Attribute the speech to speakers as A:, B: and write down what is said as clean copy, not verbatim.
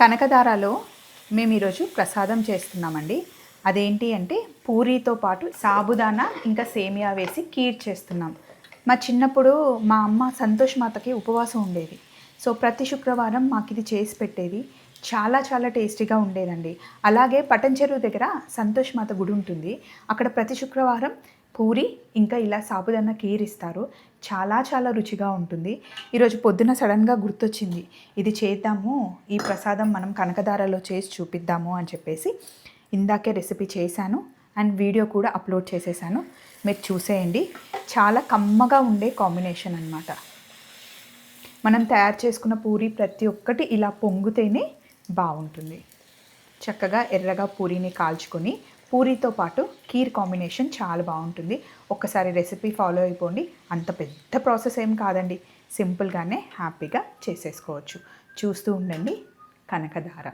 A: కనకదారాలో మేము ఈరోజు ప్రసాదం చేస్తున్నామండి. అదేంటి అంటే పూరీతో పాటు సాబుదానా ఇంకా సేమియా వేసి కీర్ చేస్తున్నాం. మా చిన్నప్పుడు మా అమ్మ సంతోష్ మాతకి ఉపవాసం ఉండేది. సో ప్రతి శుక్రవారం మాకు ఇది చేసి పెట్టేది. చాలా చాలా టేస్టీగా ఉండేదండి. అలాగే పటంచెరువు దగ్గర సంతోష్ మాత గుడి ఉంటుంది. అక్కడ ప్రతి శుక్రవారం పూరి ఇంకా ఇలా సాబుదానా కీర్ ఇస్తారు. చాలా చాలా రుచిగా ఉంటుంది. ఈరోజు పొద్దున సడన్గా గుర్తొచ్చింది, ఇది చేద్దాము, ఈ ప్రసాదం మనం కనకదారాలో చేసి చూపిద్దాము అని చెప్పేసి ఇందాకే రెసిపీ చేశాను అండ్ వీడియో కూడా అప్లోడ్ చేసేసాను. మీరు చూసేయండి. చాలా కమ్మగా ఉండే కాంబినేషన్ అన్నమాట. మనం తయారు చేసుకున్న పూరి ప్రతి ఒక్కటి ఇలా పొంగుతేనే బాగుంటుంది. చక్కగా ఎర్రగా పూరీని కాల్చుకొని పూరీతో పాటు కీర్ కాంబినేషన్ చాలా బాగుంటుంది. ఒక్కసారి రెసిపీ ఫాలో అయిపోండి. అంత పెద్ద ప్రాసెస్ ఏం కాదండి, సింపుల్గానే హ్యాపీగా చేసేసుకోవచ్చు. చూస్తూ ఉండండి కనకధార.